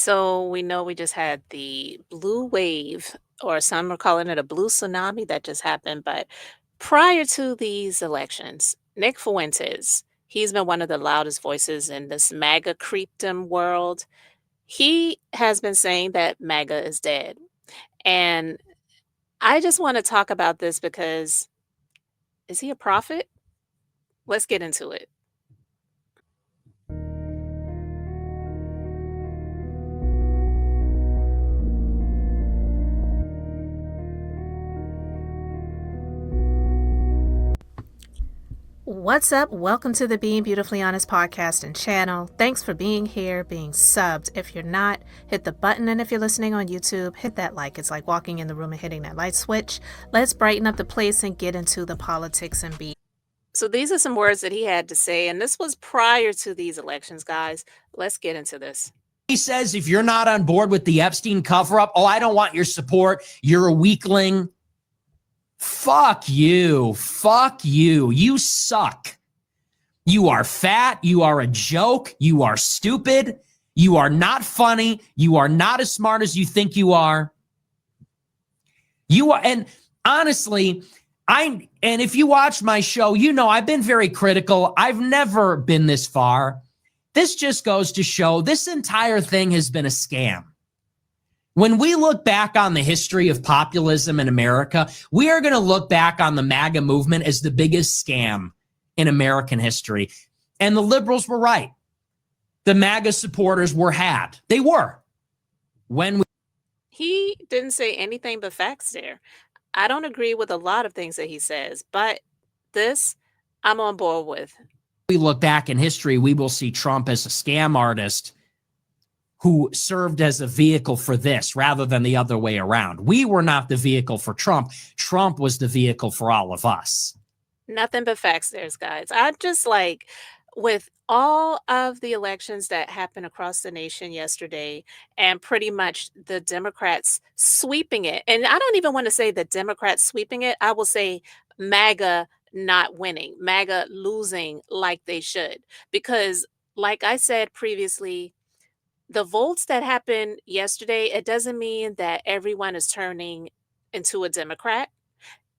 So we know we just had the blue wave, or some are calling it a blue tsunami that just happened. But prior to these elections, Nick Fuentes, he's been one of the loudest voices in this MAGA creepdom world. He has been saying that MAGA is dead. And I just want to talk about this because is he a prophet? Let's get into it. What's up? Welcome to the Being Beautifully Honest podcast and channel. Thanks for being here, being subbed. If you're not, hit the button. And if you're listening on YouTube, hit that like. It's like walking in the room and hitting that light switch. Let's brighten up the place and get into the politics and be. So these are some words that he had to say, and this was prior to these elections, guys. Let's get into this. He says if you're not on board with the Epstein cover-up, oh, I don't want your support. You're a weakling. Fuck you. Fuck you. You suck. You are fat. You are a joke. You are stupid. You are not funny. You are not as smart as you think you are. You are, and honestly, and if you watch my show, you know I've been very critical. I've never been this far. This just goes to show this entire thing has been a scam. When we look back on the history of populism in America, we are going to look back on the MAGA movement as the biggest scam in American history. And the liberals were right. The MAGA supporters were had. They were. He didn't say anything but facts there. I don't agree with a lot of things that he says, but this I'm on board with. We look back in history, we will see Trump as a scam artist who served as a vehicle for this rather than the other way around. We were not the vehicle for Trump. Trump was the vehicle for all of us. Nothing but facts there, guys. I just like with all of the elections that happened across the nation yesterday and pretty much the Democrats sweeping it. And I don't even want to say the Democrats sweeping it. I will say MAGA not winning, MAGA losing like they should. Because, like I said previously, the votes that happened yesterday, it doesn't mean that everyone is turning into a Democrat.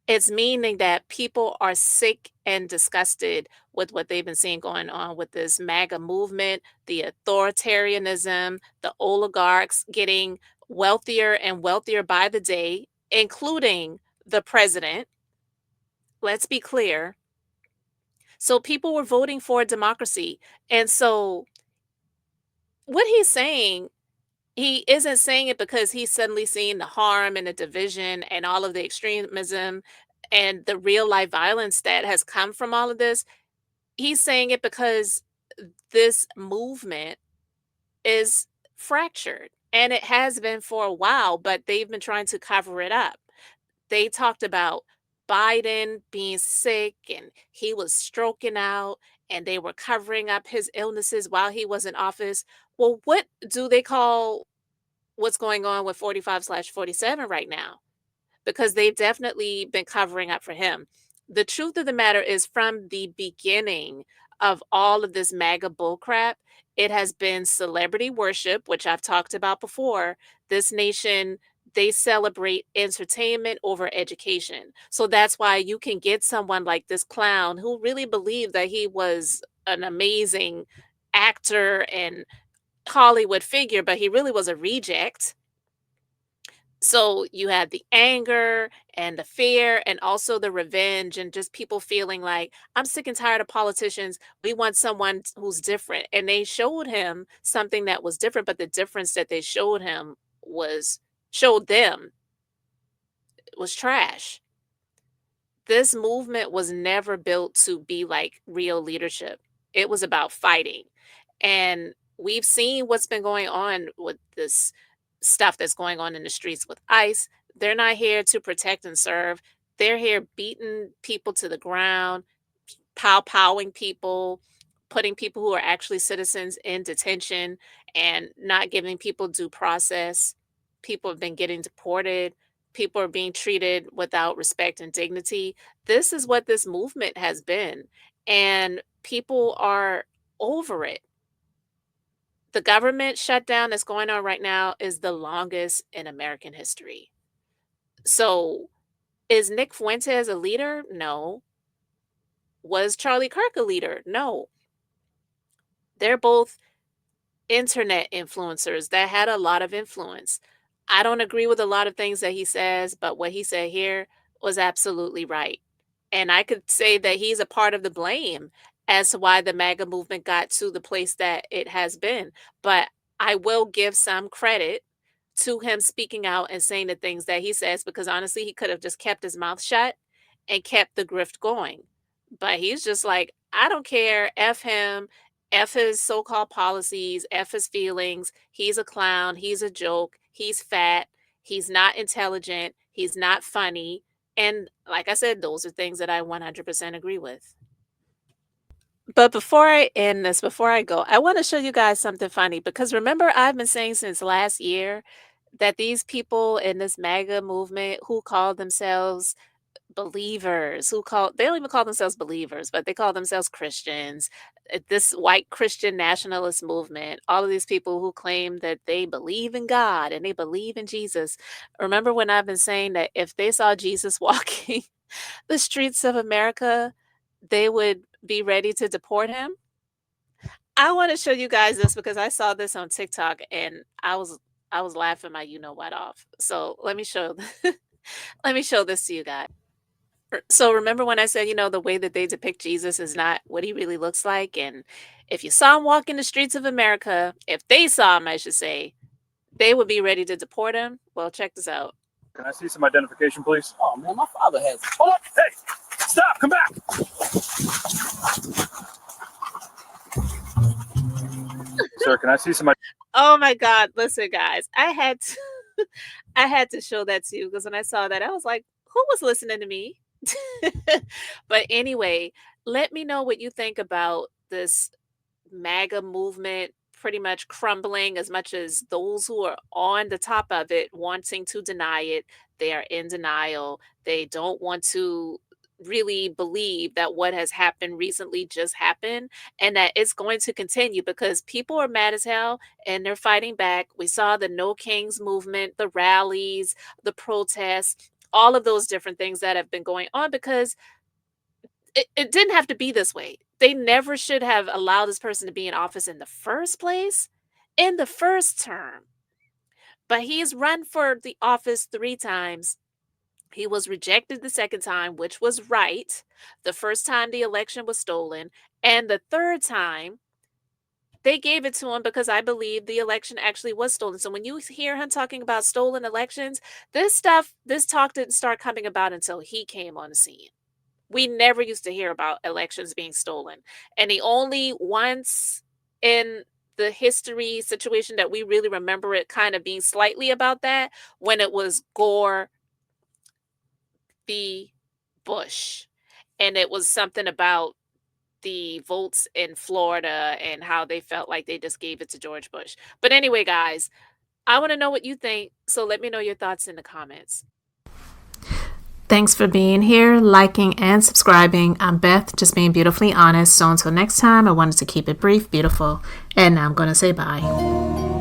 It's meaning that people are sick and disgusted with what they've been seeing going on with this MAGA movement, the authoritarianism, the oligarchs getting wealthier and wealthier by the day, including the president. Let's be clear. So people were voting for democracy. And so what he's saying, he isn't saying it because he's suddenly seeing the harm and the division and all of the extremism and the real life violence that has come from all of this. He's saying it because this movement is fractured and it has been for a while, but they've been trying to cover it up. They talked about Biden being sick and he was stroking out and they were covering up his illnesses while he was in office. Well, what do they call what's going on with 45/47 right now? Because they've definitely been covering up for him. The truth of the matter is, from the beginning of all of this MAGA bullcrap, it has been celebrity worship, which I've talked about before. This nation, they celebrate entertainment over education. So that's why you can get someone like this clown who really believed that he was an amazing actor and Hollywood figure, but he really was a reject. So you had the anger and the fear and also the revenge and just people feeling like, I'm sick and tired of politicians. We want someone who's different. And they showed him something that was different, but the difference that they showed them was trash. This movement was never built to be like real leadership. It was about fighting. And we've seen what's been going on with this stuff that's going on in the streets with ICE. They're not here to protect and serve. They're here beating people to the ground, pow-powing people, putting people who are actually citizens in detention and not giving people due process. People have been getting deported. People are being treated without respect and dignity. This is what this movement has been. And people are over it. The government shutdown that's going on right now is the longest in American history. So, is Nick Fuentes a leader? No. Was Charlie Kirk a leader? No. They're both internet influencers that had a lot of influence. I don't agree with a lot of things that he says, but what he said here was absolutely right. And I could say that he's a part of the blame as to why the MAGA movement got to the place that it has been. But I will give some credit to him speaking out and saying the things that he says, because honestly, he could have just kept his mouth shut and kept the grift going. But he's just like, I don't care. F him. F his so called policies. F his feelings. He's a clown. He's a joke. He's fat. He's not intelligent. He's not funny. And like I said, those are things that I 100% agree with. But before I end this, before I go, I want to show you guys something funny, because remember, I've been saying since last year that these people in this MAGA movement who call themselves believers, they don't even call themselves believers, but they call themselves Christians. This white Christian nationalist movement, all of these people who claim that they believe in God and they believe in Jesus. Remember when I've been saying that if they saw Jesus walking the streets of America, they would be ready to deport him? I want to show you guys this because I saw this on TikTok and I was laughing my you know what off. So let me show let me show this to you guys. So remember when I said, the way that they depict Jesus is not what he really looks like? And if you saw him walking the streets of America, if they saw him, I should say, they would be ready to deport him. Well, check this out. Can I see some identification, please? Oh, man, my father has it. Hold up. Hey, stop. Come back. Sir, can I see some? Oh my God. Listen, guys, I had to, I had to show that to you because when I saw that, I was like, who was listening to me? But anyway, let me know what you think about this MAGA movement pretty much crumbling, as much as those who are on the top of it wanting to deny it. They are in denial. They don't want to really believe that what has happened recently just happened and that it's going to continue, because people are mad as hell and they're fighting back. We saw the No Kings movement, the rallies, the protests, all of those different things that have been going on, because it didn't have to be this way. They never should have allowed this person to be in office in the first place, in the first term. But he's run for the office 3 times. He was rejected the second time, which was right. The first time the election was stolen. And the third time, they gave it to him because I believe the election actually was stolen. So when you hear him talking about stolen elections, this talk didn't start coming about until he came on the scene. We never used to hear about elections being stolen. And the only once in the history situation that we really remember it kind of being slightly about that, when it was Gore v. Bush. And it was something about the votes in Florida and how they felt like they just gave it to George Bush. But anyway, guys, I want to know what you think. So let me know your thoughts in the comments. Thanks for being here, liking, and subscribing. I'm Beth, just being beautifully honest. So until next time, I wanted to keep it brief, beautiful, and now I'm going to say bye.